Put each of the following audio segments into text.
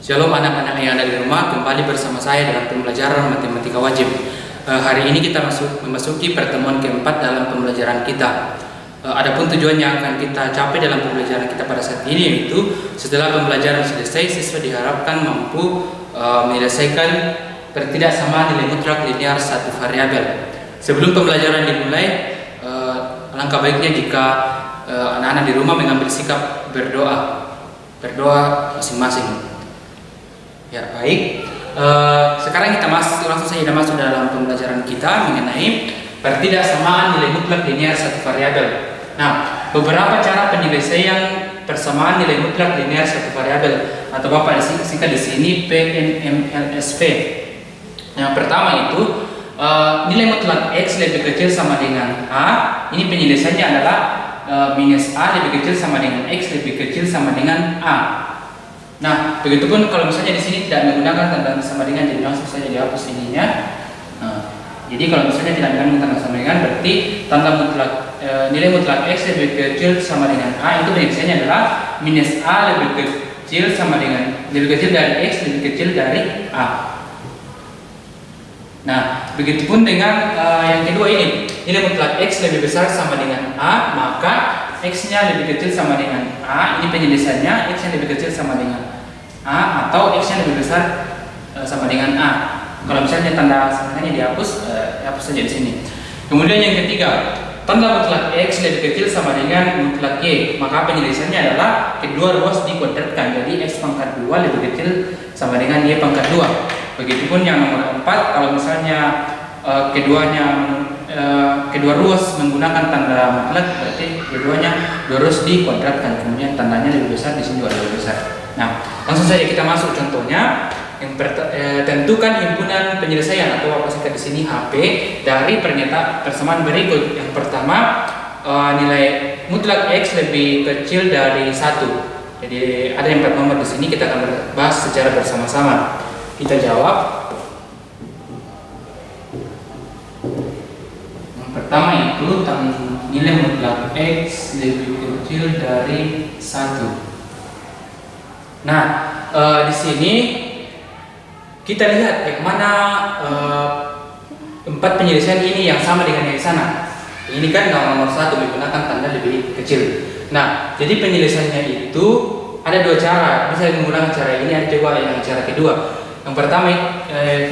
Shalom anak-anak yang ada di rumah, kembali bersama saya dalam pembelajaran matematika wajib. Hari ini kita memasuki pertemuan keempat dalam pembelajaran kita. Adapun tujuan yang akan kita capai dalam pembelajaran kita pada saat ini yaitu setelah pembelajaran selesai, siswa diharapkan mampu menyelesaikan pertidaksamaan nilai mutlak linear satu variabel. Sebelum pembelajaran dimulai, alangkah baiknya jika anak-anak di rumah mengambil sikap berdoa masing-masing. Ya, baik. Sekarang kita langsung saja masuk dalam pembelajaran kita mengenai pertidaksamaan nilai mutlak linear satu variabel. Nah, beberapa cara penyelesaian persamaan nilai mutlak linear satu variabel atau Bapak singkat di sini PNMLSV. Yang pertama itu nilai mutlak X lebih kecil sama dengan A. Ini penyelesaiannya adalah minus A lebih kecil sama dengan X lebih kecil sama dengan A. Nah, begitupun kalau misalnya di sini tidak menggunakan tanda sama dengan, jadi langsung saja dihapus ininya. Jadi kalau misalnya tidak menggunakan tanda sama dengan, berarti tanda mutlak nilai mutlak X lebih kecil sama dengan A itu penyelesaiannya adalah minus A lebih kecil sama dengan lebih kecil dari X lebih kecil dari A. Nah, begitupun dengan yang kedua ini, nilai mutlak X lebih besar sama dengan A, maka X-nya lebih kecil sama dengan A. Ini penyelesaiannya X yang lebih kecil sama dengan A atau X-nya lebih besar sama dengan A. Kalau misalnya tanda samanya dihapus, hapus saja di sini. Kemudian yang ketiga, tanda mutlak X lebih kecil sama dengan mutlak Y, maka penyelesaiannya adalah kedua ruas dikuadratkan. Jadi X pangkat 2 lebih kecil sama dengan Y pangkat 2. Begitupun yang nomor 4, kalau misalnya kedua ruas menggunakan tanda mutlak, berarti keduanya dua ruas dikuadratkan, kemudian tandanya lebih besar, di sini juga lebih besar. Nah, langsung saja kita masuk contohnya. Tentukan himpunan penyelesaian atau apa singkat di sini HP dari pernyataan persamaan berikut. Yang pertama, nilai mutlak X lebih kecil dari 1. Jadi ada yang nomor di sini, kita akan bahas secara bersama-sama. Kita jawab. Yang pertama itu nilai mutlak X lebih kecil dari 1. Nah, di sini kita lihat yang mana 4 penyelesaian ini yang sama dengan yang sana. Ini kan nomor 1 menggunakan tanda lebih kecil. Nah, jadi penyelesaiannya itu ada 2 cara. Bisa menggunakan cara ini, ada juga yang cara kedua. Yang pertama,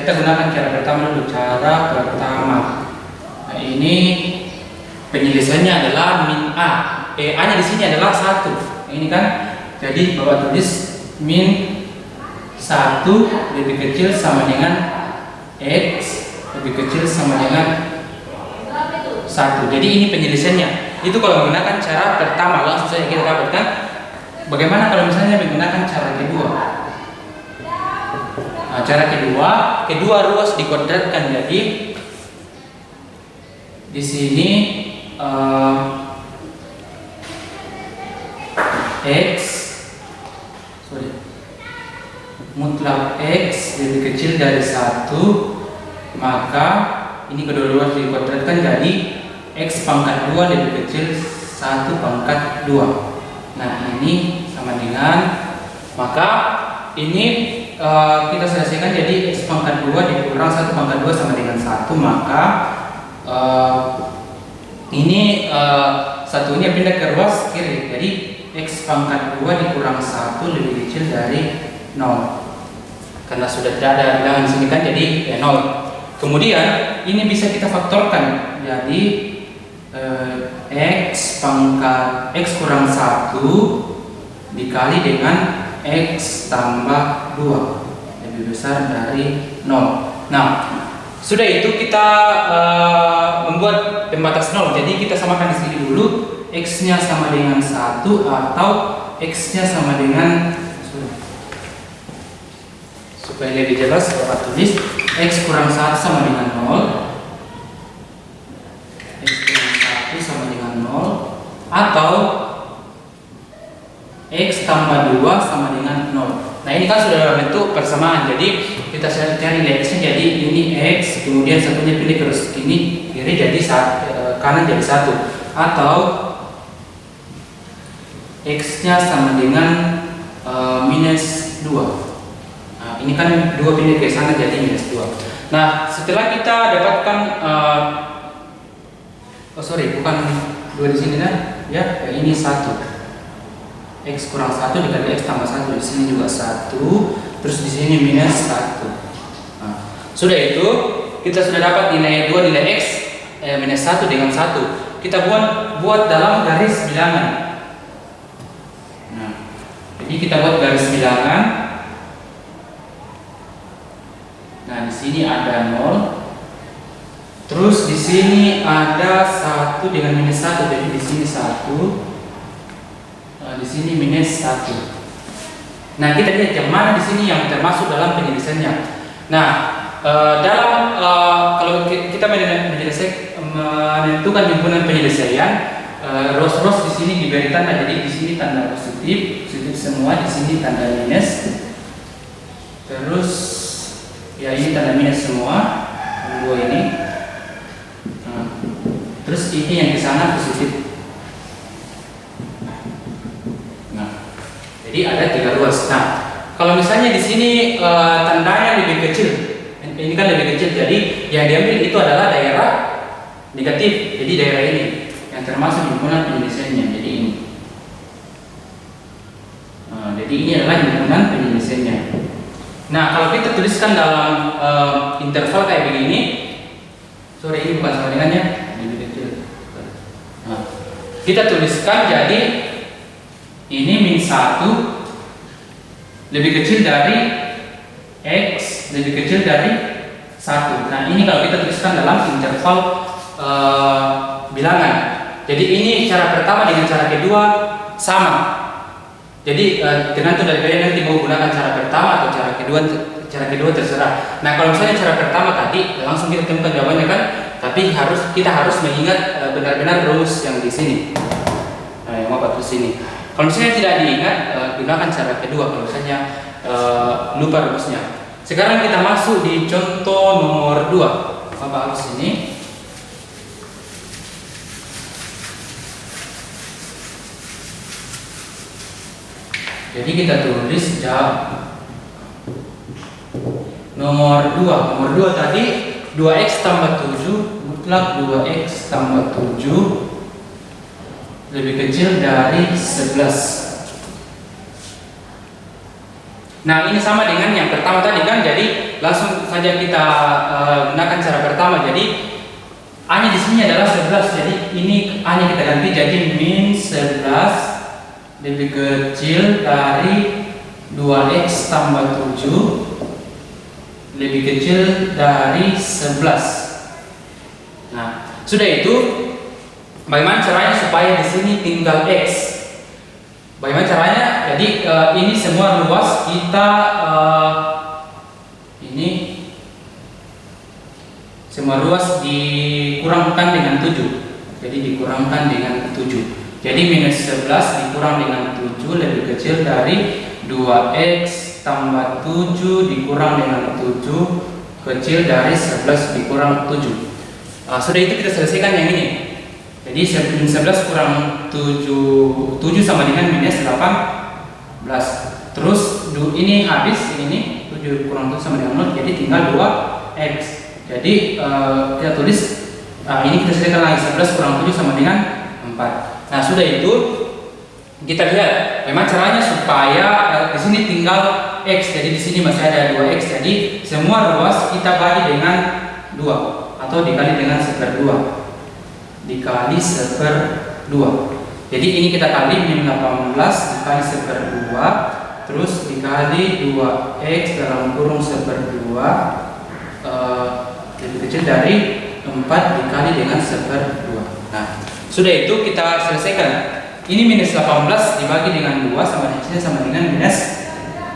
kita gunakan cara pertama dulu. Cara pertama. Nah, ini penyelesaiannya adalah min A. A-nya di sini adalah 1. Ini kan, jadi Bapak tulis min 1 lebih kecil sama dengan X lebih kecil sama dengan 1. Jadi ini penyelesaiannya. Itu kalau menggunakan cara pertama, langsung saja kita dapatkan. Bagaimana kalau misalnya menggunakan cara kedua? Nah, cara kedua ruas dikuadratkan. Jadi di sini mutlak X lebih kecil dari 1, maka ini kedua ruas dikuadratkan jadi X pangkat 2 lebih kecil 1 pangkat 2. Nah, ini sama dengan, maka ini kita selesaikan jadi X pangkat 2 dikurang 1 pangkat 2 sama dengan 1, maka ini satunya pindah ke ruas kiri. Jadi X pangkat 2 dikurang 1 lebih kecil dari 0. Karena sudah tidak ada bilangan di sini kan, jadi 0. Kemudian ini bisa kita faktorkan. Jadi X pangkat X kurang 1 dikali dengan X tambah 2 lebih besar dari 0. Nah, sudah itu kita membuat pembatas 0. Jadi kita samakan di sini dulu, X-nya sama dengan 1 atau X-nya sama dengan, supaya lebih jelas Bapak tulis X kurang 1 sama dengan 0, X kurang 1 sama dengan 0, atau X tambah 2 sama dengan 0. Nah, ini kan sudah dalam bentuk persamaan. Jadi kita cari X-nya, jadi ini X, kemudian satunya pilih ke sini kiri, jadi kanan jadi 1, atau X-nya sama dengan minus 2. ini kan 2 pindah ke sana jadi minus 2. Nah, setelah kita dapatkan bukan 2 di sini kan? Ya, ini 1. X kurang 1 dikali X tambah 1, di sini juga 1, terus di sini minus 1. Nah, sudah itu kita sudah dapat nilai 2 nilai X minus 1 dengan 1. Kita buat dalam garis bilangan. Nah, jadi kita buat garis bilangan. Nah, di sini ada 0. Terus di sini ada 1 dengan minus 1, jadi di sini 1. Di sini minus 1. Nah, kita lihat yang mana di sini yang termasuk dalam penyelesaiannya. Nah, kalau kita menentukan himpunan penyelesaian, rows di sini diberi tanda. Jadi di sini tanda positif semua, di sini tanda minus. Terus ya ini tanda minus semua, dua ini. Nah, terus ini yang di sana positif. Jadi ada 3 ruas. Nah, kalau misalnya di sini tandanya lebih kecil, ini kan lebih kecil, jadi yang diambil itu adalah daerah negatif. Jadi daerah ini yang termasuk himpunan penyelesaiannya. Jadi ini. Jadi ini adalah himpunan penyelesaiannya. Nah, kalau kita tuliskan dalam interval kayak begini, ini bukan sama dengannya, lebih kecil. Nah, kita tuliskan jadi ini min 1 lebih kecil dari X lebih kecil dari 1. Nah, ini kalau kita tuliskan dalam interval bilangan. Jadi ini cara pertama dengan cara kedua sama. Jadi tergantung dari kalian nanti mau gunakan cara pertama atau cara kedua terserah. Nah, kalau misalnya cara pertama tadi langsung kita temukan jawabannya kan, tapi kita harus mengingat benar-benar rumus yang di sini. Nah, yang apa di sini. Kalau misalnya tidak diingat, gunakan cara kedua. Kalau misalnya lupa rumusnya. Sekarang kita masuk di contoh nomor 2. Bapak harus ini. Jadi kita tulis jawab nomor 2. Nomor 2 tadi 2x tambah 7 mutlak 2x tambah 7 lebih kecil dari 11. Nah, ini sama dengan yang pertama tadi kan, jadi langsung saja kita gunakan cara pertama. Jadi A-nya di sini adalah 11, jadi ini A-nya kita ganti jadi min 11 lebih kecil dari 2x tambah 7 lebih kecil dari 11. Nah, sudah itu bagaimana caranya supaya di sini tinggal X? Bagaimana caranya? Jadi ini semua ruas kita ini semua ruas dikurangkan dengan 7. Jadi dikurangkan dengan 7. Jadi minus 11 dikurang dengan 7 lebih kecil dari 2x tambah 7 dikurang dengan 7 kecil dari 11 dikurang 7. Sudah itu kita selesaikan yang ini. Jadi 11 kurang 7 sama dengan minus 18. Terus ini habis, ini 7 kurang 7 sama dengan 0, jadi tinggal 2x. Jadi kita tulis, ini kita selesaikan lagi, 11 kurang 7 sama dengan 4. Nah, sudah itu kita lihat bagaimana caranya supaya di sini tinggal x. Jadi di sini masih ada 2x. Jadi semua ruas kita bagi dengan 2 atau dikali dengan 1/2. Dikali 1/2. Jadi ini kita kali min 18 dikali 1/2, terus dikali 2x dalam kurung 1/2 lebih kecil dari 4 dikali dengan 1/2. Nah, sudah itu kita selesaikan. Ini minus 18 dibagi dengan 2 sama dengan minus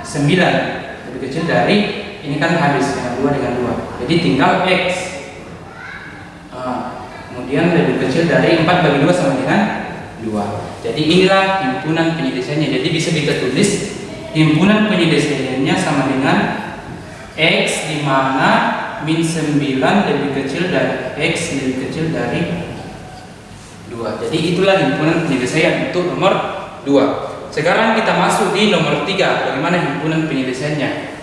9 lebih kecil dari, ini kan habis dengan 2 dengan 2. Jadi tinggal x. Kemudian lebih kecil dari 4 bagi 2 sama dengan 2. Jadi inilah himpunan penyelesaiannya. Jadi bisa kita tulis himpunan penyelesaiannya sama dengan x, di mana min 9 lebih kecil dari x lebih kecil dari 2. Jadi itulah himpunan penyelesaian untuk nomor 2. Sekarang kita masuk di nomor 3. Bagaimana himpunan penyelesaiannya?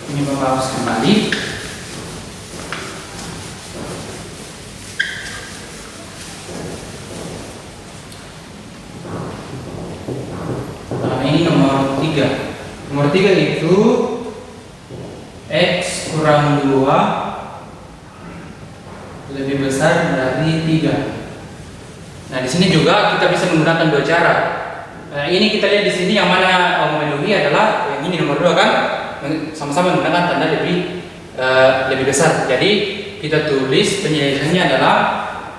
Ini Bapak hapus kembali. Ini nomor 3. Nomor 3 itu X kurang 2 lebih besar dari 3. Nah, di sini juga kita bisa menggunakan dua cara. Ini kita lihat di sini yang mana memenuhi adalah yang ini nomor 2 kan, sama-sama menggunakan tanda lebih besar. Jadi kita tulis penyelesaiannya adalah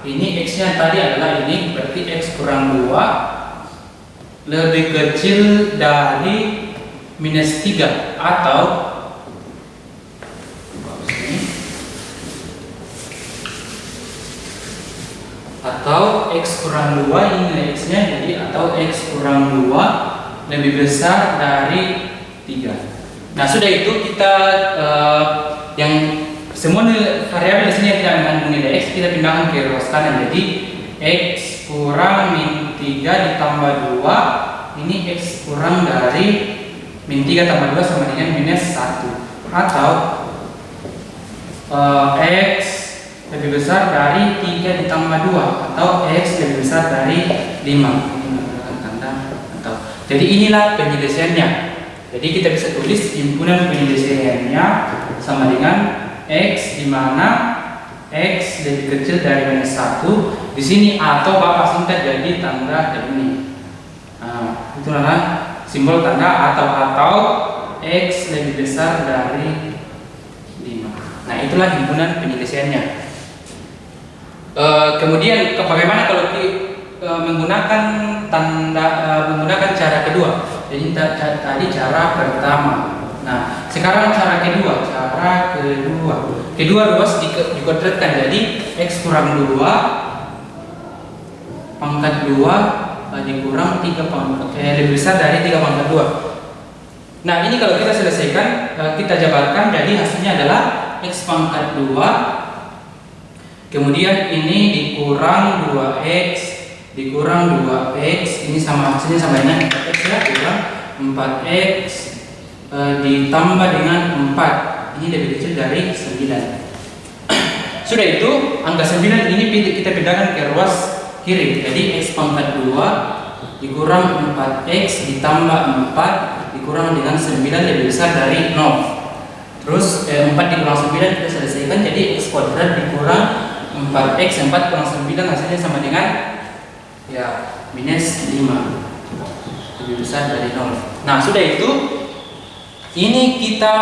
ini X-nya tadi adalah ini, berarti X kurang 2 lebih kecil dari minus 3 atau X kurang 2 ini nilai X-nya, jadi atau X kurang 2 lebih besar dari 3. Nah, sudah itu kita yang semua variabel di sini yang tidak mengandung nilai X kita pindahkan ke ruas kanan. Jadi X kurang min 3 ditambah 2 ini X kurang dari min 3 tambah 2 sama dengan minus 1, atau X lebih besar dari 3 ditambah 2 atau X lebih besar dari 5. Ini menggunakan tanda atau. Jadi inilah penyelesaiannya. Jadi kita bisa tulis himpunan penyelesaiannya sama dengan X di mana X lebih kecil dari minus 1 di sini, atau Bapak singkat jadi tanda ini. Nah, itu adalah simbol tanda atau X lebih besar dari 5. Nah, itulah himpunan penyelesaiannya. Kemudian bagaimana kalau menggunakan menggunakan cara kedua? Jadi tadi cara pertama. Nah, sekarang cara kedua. Kedua ruas dikuadratkan, jadi X kurang 2 pangkat 2 dikurang 3 pangkat lebih besar dari 3 pangkat 2. Nah, ini kalau kita selesaikan, kita jabarkan, jadi hasilnya adalah X pangkat 2, kemudian ini dikurang 2X dikurang 2X, ini sama hasilnya sama dengan 4X ya, kurang 4X ditambah dengan 4, ini lebih kecil dari 9. Sudah itu, angka 9 ini kita pindahkan ke ruas kiri. Jadi X pangkat 2 dikurang 4X ditambah 4 dikurang dengan 9 lebih besar dari 0. Terus 4 dikurang 9 kita selesaikan, jadi X kuadrat dikurang 4X, 4 kurang 9 hasilnya sama dengan ya minus 5, lebih besar dari 0. Nah, sudah itu, ini kita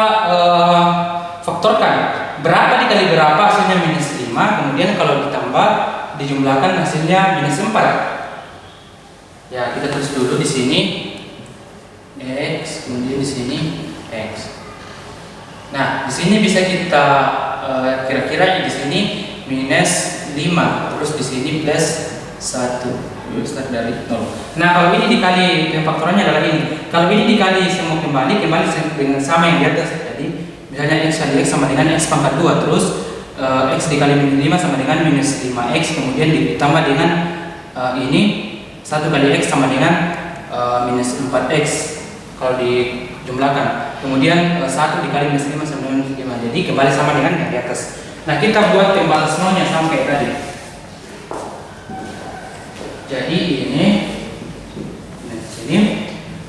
faktorkan. Berapa dikali berapa hasilnya minus 5, kemudian kalau ditambah dijumlahkan hasilnya minus 4. Ya, kita tulis dulu di sini X, kemudian di sini X. Nah, di sini bisa kita kira-kira di sini minus 5, terus di sini plus 1, lebih besar dari 0. Nah, kalau ini dikali, faktorannya adalah ini. Kalau ini dikali semua kembali dengan sama yang di atas. Jadi misalnya X kali X sama dengan X pangkat 2, terus X dikali minus 5 sama dengan minus 5X, kemudian ditambah dengan ini 1 kali X sama dengan minus 4X kalau dijumlahkan, kemudian 1 dikali minus 5 sama dengan minus 5, jadi kembali sama dengan yang di atas. Nah, kita buat pembalas nolnya sampai tadi. Jadi ini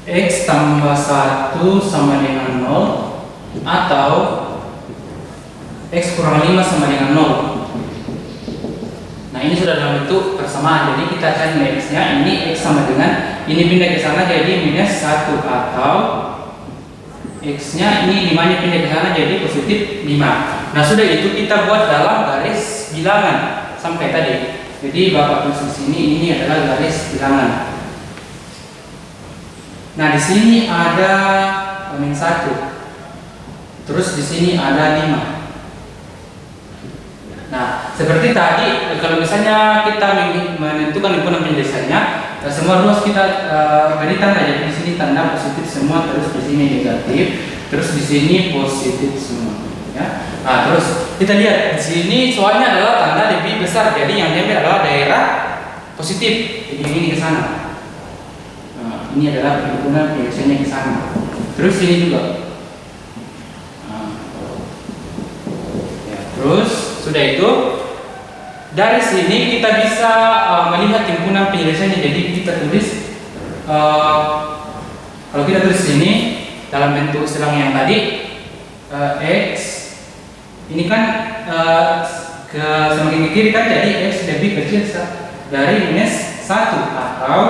X tambah 1 sama dengan 0 atau X kurang 5 sama dengan 0. Nah, ini sudah dalam bentuk persamaan, jadi kita cari nilai X nya. Ini X sama dengan ini pindah ke sana jadi minus 1, atau X nya ini 5 nya pindah ke sana jadi positif 5. Nah, sudah itu kita buat dalam garis bilangan sampai tadi. Jadi Bapak tulis di sini, ini adalah garis bilangan. Nah, di sini ada min 1. Terus di sini ada 5. Nah, seperti tadi, kalau misalnya kita menentukan himpunan penyelesaiannya, semua ruas kita beri tanda. Jadi di sini tanda positif semua, terus di sini negatif, terus di sini positif semua. Ya. Nah, terus kita lihat di sini soalnya adalah tanda lebih besar, jadi yang diambil adalah daerah positif. Jadi ini ke sana. Nah, ini adalah himpunan penyelesaiannya ke sana. Terus ini juga. Nah, Terus sudah itu, dari sini kita bisa melihat himpunan penyelesaiannya. Jadi kita tulis, kalau kita tulis sini dalam bentuk selang yang tadi, X ini kan semakin ke kiri kan, jadi X lebih kecil dari minus 1, atau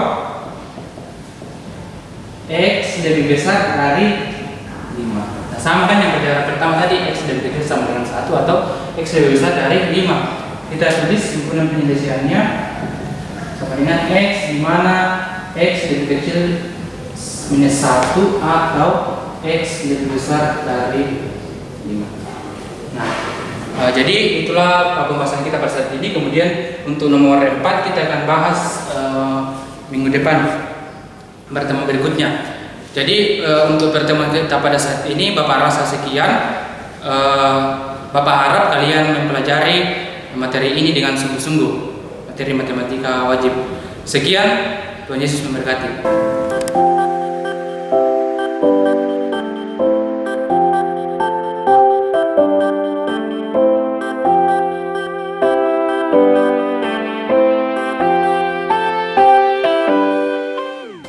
X lebih besar dari 5. Nah, sama kan yang pertama tadi, X lebih kecil sama dengan 1 atau X lebih besar dari 5. Kita tulis himpunan penyelesaiannya sama dengan X, di mana X lebih kecil minus 1 atau X lebih besar dari 5. Nah, jadi itulah pembahasan kita pada saat ini. Kemudian untuk nomor 4 kita akan bahas minggu depan, pertemuan berikutnya. Jadi untuk pertemuan kita pada saat ini Bapak rasa sekian. Bapak harap kalian mempelajari materi ini dengan sungguh-sungguh, materi matematika wajib. Sekian, Tuhan Yesus memberkati.